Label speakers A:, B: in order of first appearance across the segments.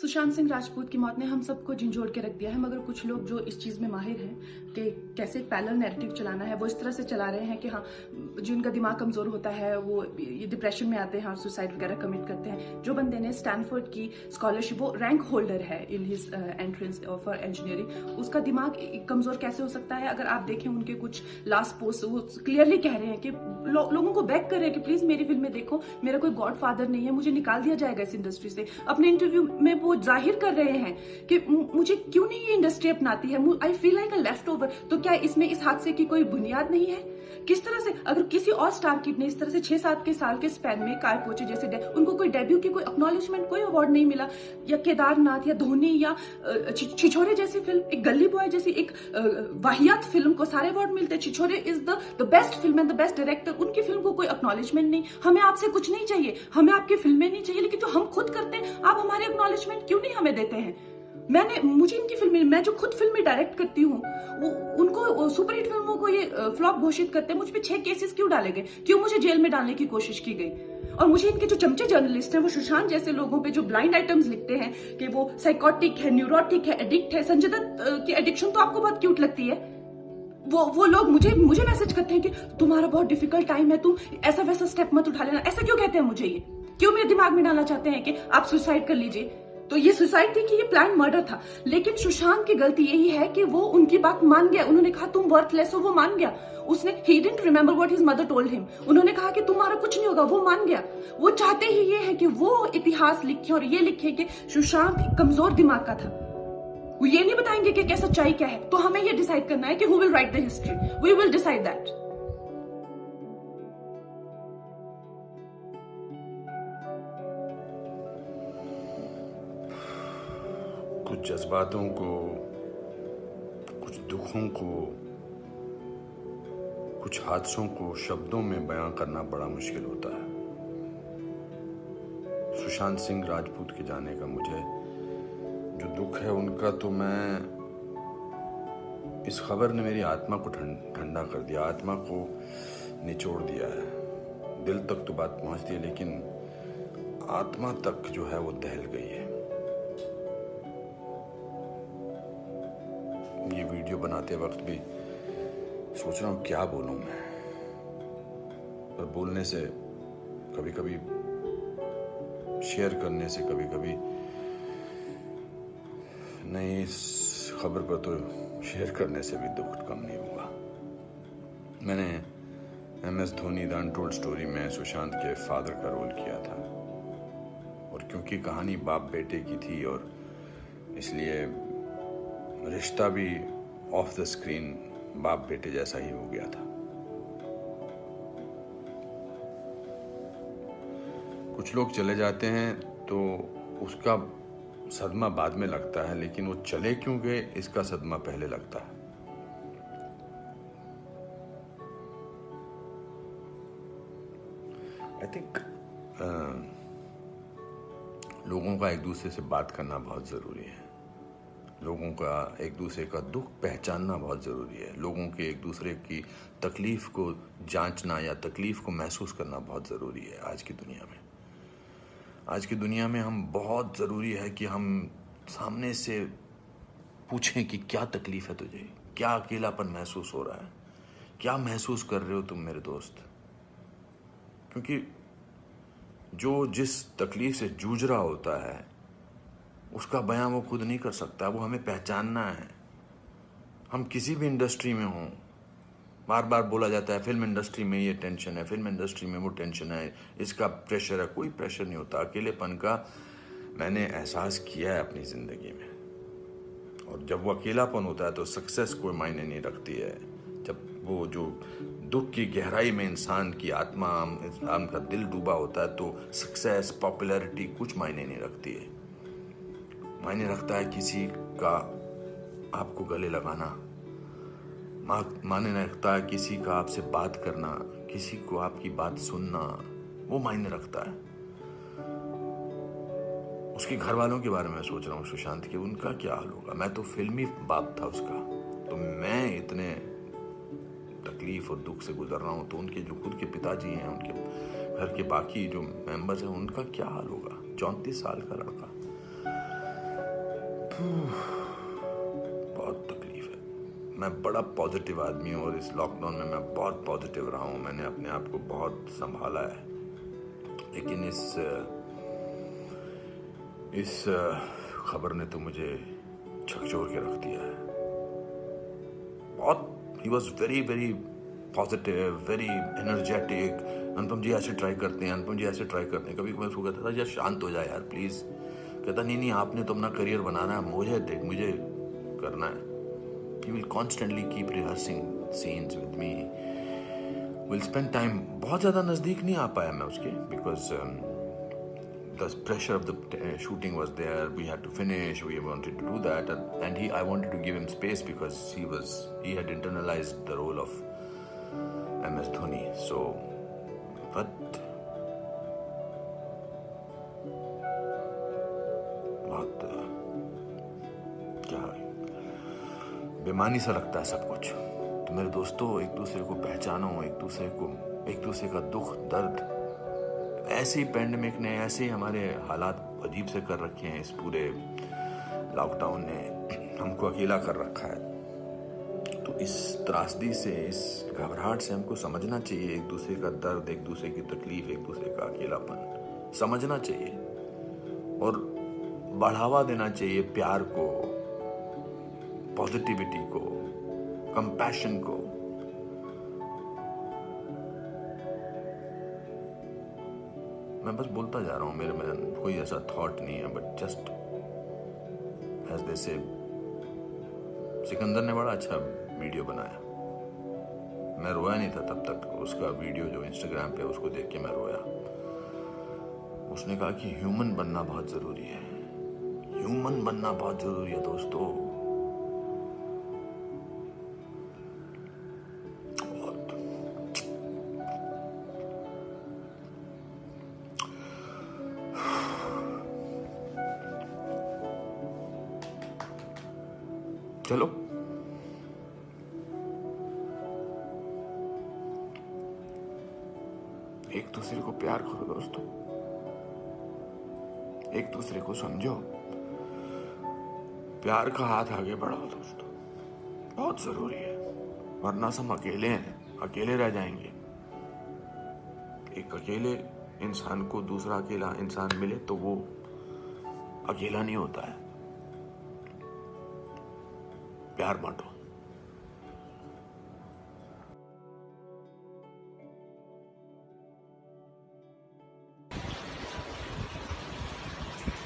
A: सुशांत सिंह राजपूत की मौत ने हम सबको झंझोड़ के रख दिया है, मगर कुछ लोग जो इस चीज़ में माहिर हैं कि कैसे पैरेलल नैरेटिव चलाना है, वो इस तरह से चला रहे हैं कि हाँ, जिनका दिमाग कमज़ोर होता है वो ये डिप्रेशन में आते हैं और सुसाइड वगैरह कमिट करते हैं। जो बंदे ने स्टैनफोर्ड की स्कॉलरशिप, वो रैंक होल्डर है in his entrance for engineering, उसका दिमाग कमज़ोर कैसे हो सकता है? अगर आप देखें उनके कुछ लास्ट पोस्ट, वो क्लियरली कह रहे हैं कि लोगों को बैक कर रहे हैं कि प्लीज़ मेरी फिल्म में देखो, मेरा कोई गॉड फादर नहीं है, मुझे निकाल दिया जाएगा इस इंडस्ट्री से। अपने इंटरव्यू में वो जाहिर कर रहे हैं कि मुझे क्यों नहीं ये इंडस्ट्री अपनाती है, I feel like a left over. तो क्या इसमें इस हादसे की कोई बुनियाद नहीं है? किस तरह से अगर किसी और स्टार किड ने इस तरह से 6-7 के साल के स्पैन में काय पोचे जैसे उनको कोई डेब्यू की कोई एक्नॉलेजमेंट, कोई अवार्ड नहीं मिला, या केदारनाथ या धोनी या छिछोरे जैसी फिल्म, एक गली बॉय जैसी एक वाहियात फिल्म को सारे अवार्ड मिलते हैं। Chhichhore is the best film and the best director, उनकी फिल्म को कोई एक्नॉलेजमेंट नहीं। हमें आपसे कुछ नहीं चाहिए, हमें आपकी फिल्में नहीं चाहिए, लेकिन जो हम खुद करते हैं आप हमारे एक्नॉलेजमेंट क्यों नहीं हमें देते हैं? मुझे इनकी फिल्में, मैं जो खुद फिल्में डायरेक्ट करती हूँ, उनको सुपरहिट फिल्मों को ये फ्लॉप घोषित करते हैं। मुझ पे 6 केसेस क्यों डाले गए, क्यों मुझे जेल में डालने की कोशिश की गई? और मुझे इनके जो चमचे जर्नलिस्ट हैं, वो सुशांत जैसे लोगों पे जो ब्लाइंड आइटम्स लिखते हैं कि वो साइकोटिक है, न्यूरोटिक है, एडिक्ट है। संजय दत्त की एडिक्शन तो आपको बहुत क्यूट लगती है। वो लोग मुझे मैसेज करते हैं कि तुम्हारा बहुत डिफिकल्ट टाइम है, तुम ऐसा वैसा स्टेप मत उठा लेना। ऐसा क्यों कहते हैं मुझे? ये क्यों मेरे दिमाग में डालना चाहते हैं कि आप सुसाइड कर लीजिए? तो ये सुसाइड थी कि ये प्लान मर्डर था? लेकिन सुशांत की गलती यही है कि वो उनकी बात मान गया। उन्होंने कहा तुम वर्थलेस हो, वो मान गया। उसने he didn't remember what his mother told him. उन्होंने कहा कि तुम्हारा कुछ नहीं होगा, वो मान गया। वो चाहते ही ये है कि वो इतिहास लिखे और ये लिखे कि सुशांत एक कमजोर दिमाग का था। वो ये नहीं बताएंगे कि क्या सच्चाई क्या है। तो हमें ये डिसाइड करना है कि who will write the history, we will decide that.
B: कुछ जज्बातों को, कुछ दुखों को, कुछ हादसों को शब्दों में बयां करना बड़ा मुश्किल होता है। सुशांत सिंह राजपूत के जाने का मुझे जो दुख है उनका, तो मैं, इस खबर ने मेरी आत्मा को ठंडा कर दिया, आत्मा को निचोड़ दिया है। दिल तक तो बात पहुंचती है, लेकिन आत्मा तक जो है वो दहल गई है। ये वीडियो बनाते वक्त भी सोच रहा हूँ क्या बोलूँ मैं, पर बोलने से कभी कभी, शेयर करने से कभी कभी नहीं, इस खबर पर तो शेयर करने से भी दुख कम नहीं हुआ। मैंने MS Dhoni the untold story में सुशांत के फादर का रोल किया था, और क्योंकि कहानी बाप बेटे की थी और इसलिए रिश्ता भी ऑफ द स्क्रीन बाप बेटे जैसा ही हो गया था। कुछ लोग चले जाते हैं तो उसका सदमा बाद में लगता है, लेकिन वो चले क्यों गए इसका सदमा पहले लगता है। आई थिंक लोगों का एक दूसरे से बात करना बहुत ज़रूरी है। लोगों का एक दूसरे का दुख पहचानना बहुत ज़रूरी है। लोगों के एक दूसरे की तकलीफ़ को जांचना या तकलीफ़ को महसूस करना बहुत ज़रूरी है आज की दुनिया में। आज की दुनिया में हम बहुत ज़रूरी है कि हम सामने से पूछें कि क्या तकलीफ़ है तुझे, क्या अकेलापन महसूस हो रहा है, क्या महसूस कर रहे हो तुम मेरे दोस्त। क्योंकि जो जिस तकलीफ़ से जूझ रहा होता है उसका बयां वो खुद नहीं कर सकता, वो हमें पहचानना है। हम किसी भी इंडस्ट्री में हों, बार बार बोला जाता है फिल्म इंडस्ट्री में ये टेंशन है, फिल्म इंडस्ट्री में वो टेंशन है, इसका प्रेशर है। कोई प्रेशर नहीं होता। अकेलेपन का मैंने एहसास किया है अपनी ज़िंदगी में, और जब वो अकेलापन होता है तो सक्सेस कोई मायने नहीं रखती है। जब वो जो दुख की गहराई में इंसान की आत्मा, इंसान का दिल डूबा होता है, तो सक्सेस, पॉपुलैरिटी कुछ मायने नहीं रखती है। मायने रखता है किसी का आपको गले लगाना, मायने रखता है किसी का आपसे बात करना, किसी को आपकी बात सुनना, वो मायने रखता है। उसके घर वालों के बारे में सोच रहा हूँ सुशांत के, उनका क्या हाल होगा। मैं तो फिल्मी बाप था उसका, तो मैं इतने तकलीफ और दुख से गुजर रहा हूँ, तो उनके जो खुद के पिताजी हैं, उनके घर के बाकी जो मेंबर्स हैं, उनका क्या हाल होगा। 34 साल का लड़का, बहुत तकलीफ है। मैं बड़ा पॉजिटिव आदमी हूँ और इस लॉकडाउन में मैं बहुत पॉजिटिव रहा हूँ। मैंने अपने आप को बहुत संभाला है, लेकिन इस खबर ने तो मुझे झकझोर के रख दिया है। बहुत ही was very very positive, very energetic. Anupam ji ऐसे ट्राई करते हैं, अनुपम जी ऐसे ट्राई करते हैं। कभी मैं उसको कहता था यार शांत हो जाए यार प्लीज़। कहता नहीं आपने तो अपना करियर बनाना है, मुझे करना है। He will constantly keep rehearsing scenes with me. We'll spend time. बहुत ज़्यादा नज़दीक नहीं आ पाया मैं उसके, because the pressure of the shooting was there. We had to finish. We wanted to do that, and I wanted to give him space because he had internalized the role of MS Dhoni. So, but बहुत क्या बेमानी सा लगता है सब कुछ। तो मेरे दोस्तों, एक दूसरे को पहचानो, एक दूसरे का दुख दर्द। ऐसे ही पैंडेमिक ने, ऐसे ही हमारे हालात अजीब से कर रखे हैं। इस पूरे लॉकडाउन ने हमको अकेला कर रखा है। तो इस त्रासदी से, इस घबराहट से हमको समझना चाहिए एक दूसरे का दर्द, एक दूसरे की तकलीफ, एक दूसरे का अकेलापन समझना चाहिए और बढ़ावा देना चाहिए प्यार को, पॉजिटिविटी को, कंपैशन को। मैं बस बोलता जा रहा हूं, मेरे में कोई ऐसा थॉट नहीं है, बट जस्ट एज दे से सिकंदर ने बड़ा अच्छा वीडियो बनाया। मैं रोया नहीं था तब तक। उसका वीडियो जो इंस्टाग्राम पे, उसको देख के मैं रोया। उसने कहा कि ह्यूमन बनना बहुत जरूरी है, ह्यूमन बनना बहुत जरूरी है दोस्तों। चलो एक दूसरे को प्यार करो दोस्तों, एक दूसरे को समझो, प्यार का हाथ आगे बढ़ाओ दोस्तों, बहुत जरूरी है। वरना हम अकेले हैं, अकेले रह जाएंगे। एक अकेले इंसान को दूसरा अकेला इंसान मिले तो वो अकेला नहीं होता है। प्यार बांटो।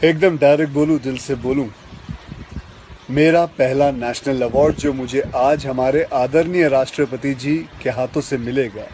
C: एकदम डायरेक्ट बोलूं, दिल से बोलूं, मेरा पहला नेशनल अवार्ड जो मुझे आज हमारे आदरणीय राष्ट्रपति जी के हाथों से मिलेगा,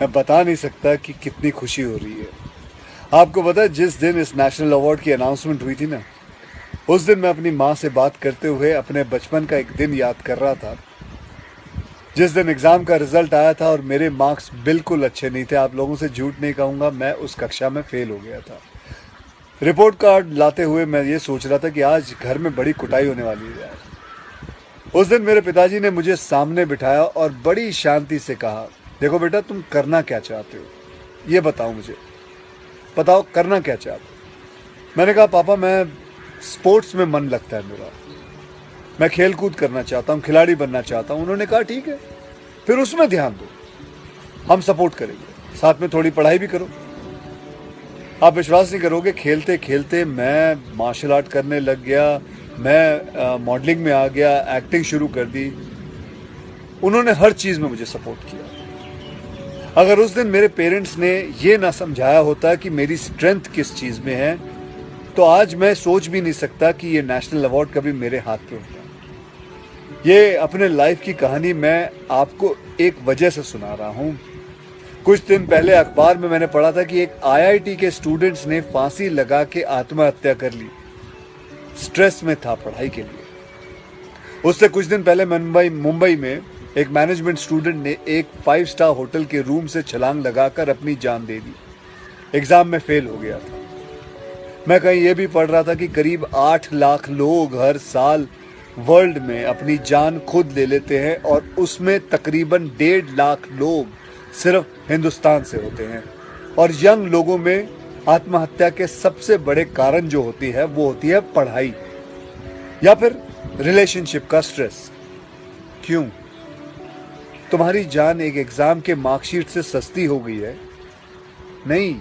C: मैं बता नहीं सकता कि कितनी खुशी हो रही है। आपको पता है, जिस दिन इस नेशनल अवार्ड की अनाउंसमेंट हुई थी ना, उस दिन मैं अपनी माँ से बात करते हुए अपने बचपन का एक दिन याद कर रहा था, जिस दिन एग्जाम का रिजल्ट आया था और मेरे मार्क्स बिल्कुल अच्छे नहीं थे। आप लोगों से झूठ नहीं कहूँगा, मैं उस कक्षा में फेल हो गया था। रिपोर्ट कार्ड लाते हुए मैं ये सोच रहा था कि आज घर में बड़ी कुटाई होने वाली है यार। उस दिन मेरे पिताजी ने मुझे सामने बिठाया और बड़ी शांति से कहा, देखो बेटा, तुम करना क्या चाहते हो, ये बताओ मुझे, बताओ करना क्या चाहते हो। मैंने कहा, पापा मैं स्पोर्ट्स में मन लगता है मेरा, मैं खेल कूद करना चाहता हूँ, खिलाड़ी बनना चाहता हूँ। उन्होंने कहा ठीक है, फिर उसमें ध्यान दो, हम सपोर्ट करेंगे, साथ में थोड़ी पढ़ाई भी करो। आप विश्वास नहीं करोगे, खेलते खेलते मैं मार्शल आर्ट करने लग गया, मैं मॉडलिंग में आ गया, एक्टिंग शुरू कर दी। उन्होंने हर चीज़ में मुझे सपोर्ट किया। अगर उस दिन मेरे पेरेंट्स ने ये ना समझाया होता कि मेरी स्ट्रेंथ किस चीज़ में है, तो आज मैं सोच भी नहीं सकता कि ये नेशनल अवार्ड कभी मेरे हाथ पे होता। ये अपने लाइफ की कहानी मैं आपको एक वजह से सुना रहा हूँ। कुछ दिन पहले अखबार में मैंने पढ़ा था कि एक IIT के स्टूडेंट्स ने फांसी लगा के आत्महत्या कर ली, स्ट्रेस में था पढ़ाई के लिए। उससे कुछ दिन पहले मुंबई में एक मैनेजमेंट स्टूडेंट ने एक 5 स्टार होटल के रूम से छलांग लगाकर अपनी जान दे दी, एग्जाम में फेल हो गया था। मैं कहीं ये भी पढ़ रहा था कि करीब 8 लाख लोग हर साल वर्ल्ड में अपनी जान खुद ले लेते हैं और उसमें तकरीबन 1.5 लाख लोग सिर्फ हिंदुस्तान से होते हैं। और यंग लोगों में आत्महत्या के सबसे बड़े कारण जो होती है वो होती है पढ़ाई। या फिर रिलेशनशिप का स्ट्रेस? क्यों? तुम्हारी जान एक एग्जाम के मार्कशीट से सस्ती हो गई है? नहीं।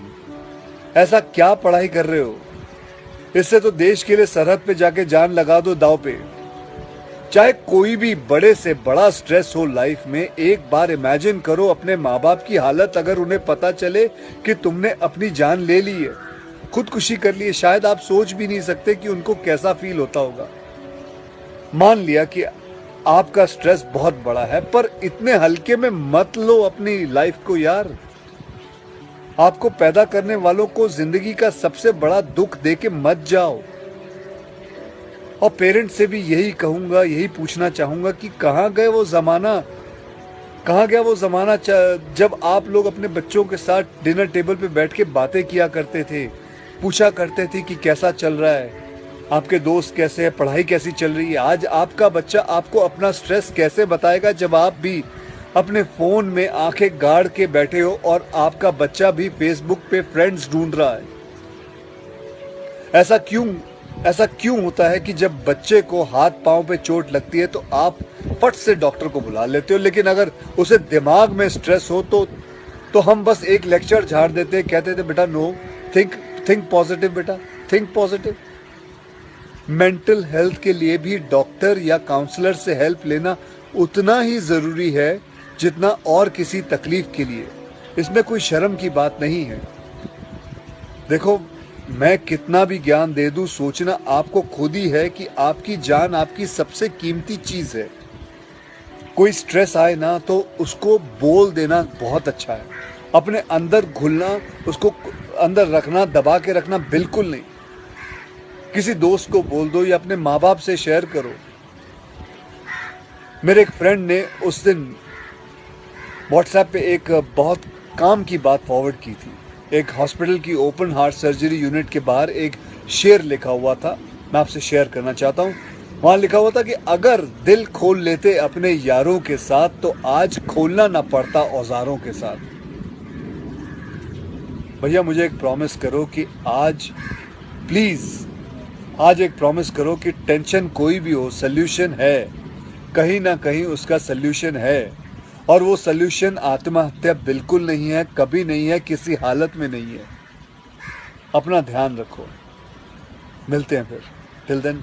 C: ऐसा क्या पढ़ाई कर रहे हो? इससे तो देश के लिए सरहद पे जाके जान लगा दो दांव पे। चाहे कोई भी बड़े से बड़ा स्ट्रेस हो लाइफ में, एक बार इमेजिन करो अपने माँ बाप की हालत अगर उन्हें पता चले कि तुमने अपनी जान ले ली है, खुदकुशी कर ली है। शायद आप सोच भी नहीं सकते कि उनको कैसा फील होता होगा। मान लिया कि आपका स्ट्रेस बहुत बड़ा है, पर इतने हल्के में मत लो अपनी लाइफ को यार। आपको पैदा करने वालों को जिंदगी का सबसे बड़ा दुख देके मत जाओ। और पेरेंट्स से भी यही कहूंगा, यही पूछना चाहूंगा कि कहाँ गए वो जमाना, कहाँ गया वो जमाना जब आप लोग अपने बच्चों के साथ डिनर टेबल पे बैठ के बातें किया करते थे, पूछा करते थे कि कैसा चल रहा है, आपके दोस्त कैसे हैं, पढ़ाई कैसी चल रही है। आज आपका बच्चा आपको अपना स्ट्रेस कैसे बताएगा जब आप भी अपने फोन में आंखें गाड़ के बैठे हो और आपका बच्चा भी फेसबुक पे फ्रेंड्स ढूंढ रहा है। ऐसा क्यों होता है कि जब बच्चे को हाथ पांव पे चोट लगती है तो आप फट से डॉक्टर को बुला लेते हो, लेकिन अगर उसे दिमाग में स्ट्रेस हो तो हम बस एक लेक्चर झाड़ देते, कहते थे बेटा नो, थिंक पॉजिटिव बेटा, थिंक पॉजिटिव। मेंटल हेल्थ के लिए भी डॉक्टर या काउंसलर से हेल्प लेना उतना ही जरूरी है जितना और किसी तकलीफ के लिए। इसमें कोई शर्म की बात नहीं है। देखो, मैं कितना भी ज्ञान दे दूं, सोचना आपको खुद ही है कि आपकी जान आपकी सबसे कीमती चीज है। कोई स्ट्रेस आए ना तो उसको बोल देना बहुत अच्छा है। अपने अंदर घुलना, उसको अंदर रखना, दबा के रखना बिल्कुल नहीं। किसी दोस्त को बोल दो या अपने माँ बाप से शेयर करो। मेरे एक फ्रेंड ने उस दिन व्हाट्सएप पे एक बहुत काम की बात फॉरवर्ड की थी। एक हॉस्पिटल की ओपन हार्ट सर्जरी यूनिट के बाहर एक शेर लिखा हुआ था, मैं आपसे शेयर करना चाहता हूँ। वहां लिखा हुआ था कि अगर दिल खोल लेते अपने यारों के साथ तो आज खोलना ना पड़ता औजारों के साथ। भैया मुझे एक प्रॉमिस करो कि आज एक प्रॉमिस करो कि टेंशन कोई भी हो, सोल्यूशन है, कहीं ना कहीं उसका सोल्यूशन है। और वो सोल्यूशन आत्महत्या बिल्कुल नहीं है, कभी नहीं है, किसी हालत में नहीं है। अपना ध्यान रखो। मिलते हैं फिर। Till then,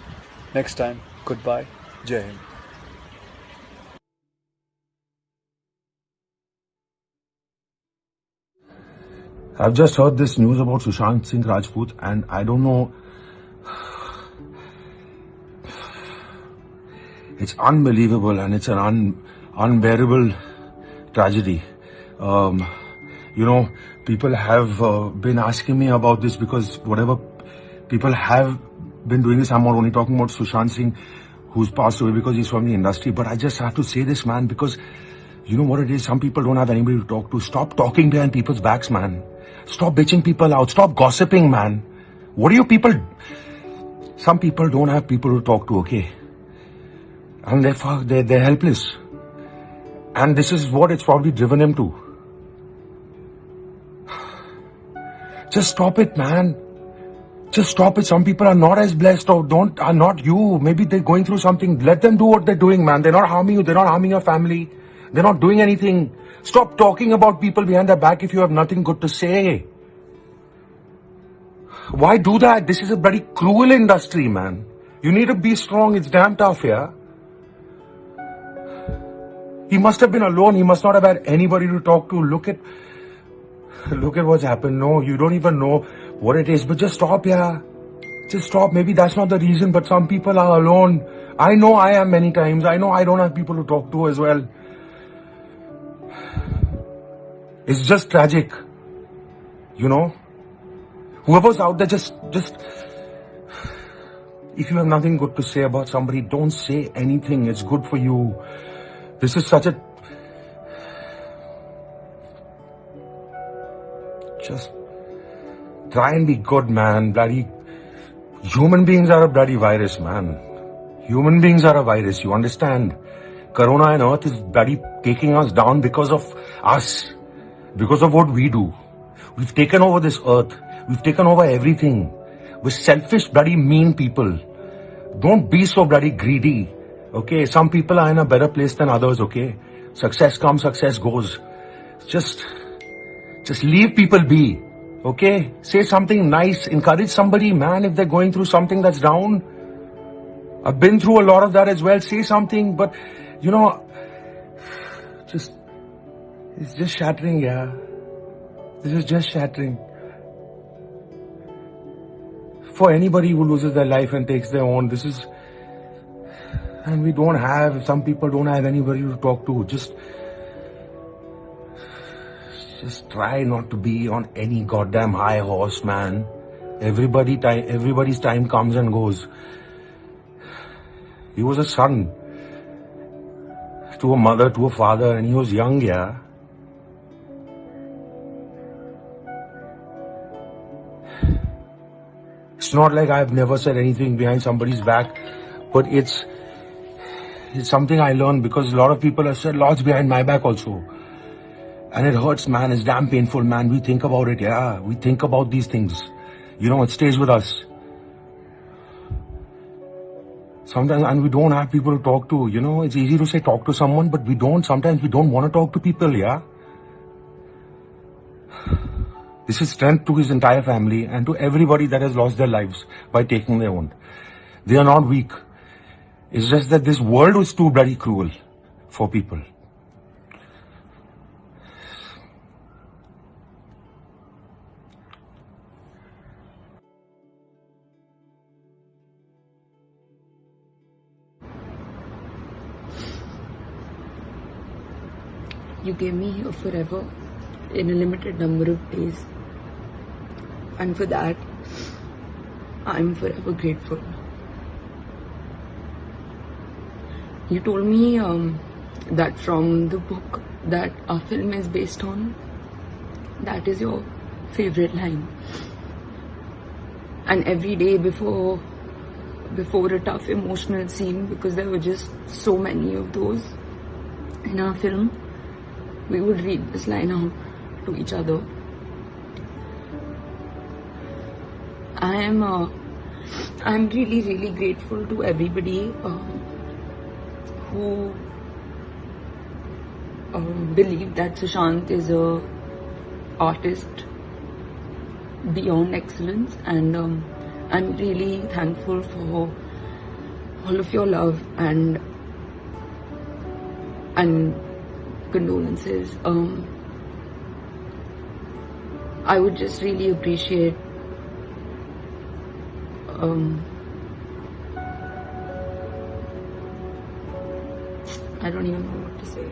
C: next time, good bye, जय हिंद।
D: I've just heard this news about Sushant Singh Rajput and I don't know, it's unbelievable and it's an unbearable tragedy. People have been asking me about this because whatever people have been doing this, I'm not only talking about Sushant Singh who's passed away because he's from the industry, but I just have to say this, man, because you know what it is, some people don't have anybody to talk to. Stop talking behind people's backs, man. Stop bitching people out. Stop gossiping, man. What do you people... Some people don't have people to talk to, okay? And they're helpless. And this is what it's probably driven him to. Just stop it, man. Just stop it. Some people are not as blessed or are not you. Maybe they're going through something. Let them do what they're doing, man. They're not harming you. They're not harming your family. They're not doing anything. Stop talking about people behind their back if you have nothing good to say. Why do that? This is a bloody cruel industry, man. You need to be strong. It's damn tough, yeah? He must have been alone. He must not have had anybody to talk to. Look at what's happened. No, you don't even know what it is. But just stop, yeah. Just stop. Maybe that's not the reason, but some people are alone. I know I am many times. I know I don't have people to talk to as well. It's just tragic. You know? Whoever's out there, just if you have nothing good to say about somebody, don't say anything. It's good for you. This is such a... Just try and be good, man. Bloody human beings are a bloody virus, man. Human beings are a virus, you understand? Corona and Earth is bloody taking us down because of us. Because of what we do. We've taken over this earth. We've taken over everything. We're selfish, bloody mean people. Don't be so bloody greedy. Okay, some people are in a better place than others. Okay, success comes, success goes. Just leave people be. Okay, say something nice, encourage somebody, man, if they're going through something that's down. I've been through a lot of that as well. Say something, but you know, it's just shattering, yeah. This is just shattering. For anybody who loses their life and takes their own, and we don't have, some people don't have anybody to talk to. Just try not to be on any goddamn high horse, man. Everybody's time comes and goes. He was a son to a mother, to a father, and he was young, yeah. It's not like I've never said anything behind somebody's back, but it's something I learned because a lot of people have said lots behind my back also. And it hurts, man. It's damn painful, man. We think about it, yeah. We think about these things. You know, it stays with us. Sometimes, and we don't have people to talk to. You know, it's easy to say talk to someone, but we don't. Sometimes we don't want to talk to people, yeah. This is strength to his entire family and to everybody that has lost their lives by taking their own. They are not weak. It's just that this world is too bloody cruel for people.
E: You gave me a forever in a limited number of days. And for that, I'm forever grateful. You told me that from the book that our film is based on, that is your favorite line. And every day before a tough emotional scene, because there were just so many of those in our film, we would read this line out to each other. I'm really, really grateful to everybody who believe that Sushant is a artist beyond excellence, and I'm really thankful for all of your love and condolences. I would just really appreciate I don't even know what to say.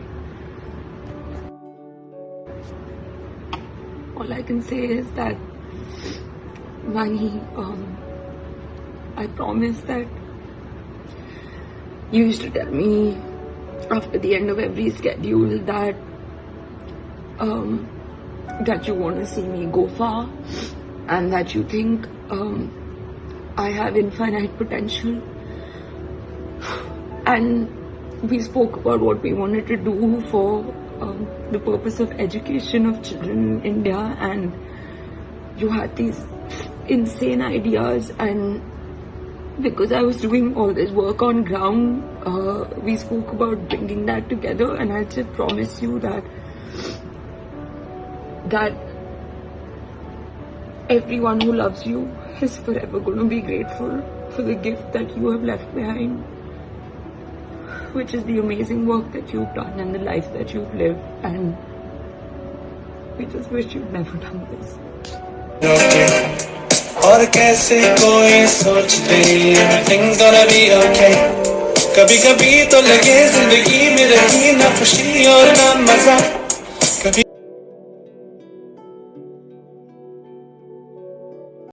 E: All I can say is that, Vani, I promise that you used to tell me after the end of every schedule that that you want to see me go far and that you think I have infinite potential. And we spoke about what we wanted to do for the purpose of education of children in India, and you had these insane ideas, and because I was doing all this work on ground, we spoke about bringing that together, and I just promise you that everyone who loves you is forever going to be grateful for the gift that you have left behind, which is the amazing work that you've done and the life that you've lived, and we just wish you'd never done this.
F: और कैसे कोई सोच ले everything's gonna be okay. कभी कभी तो लगे जिंदगी में रही ना खुशी और ना मजा.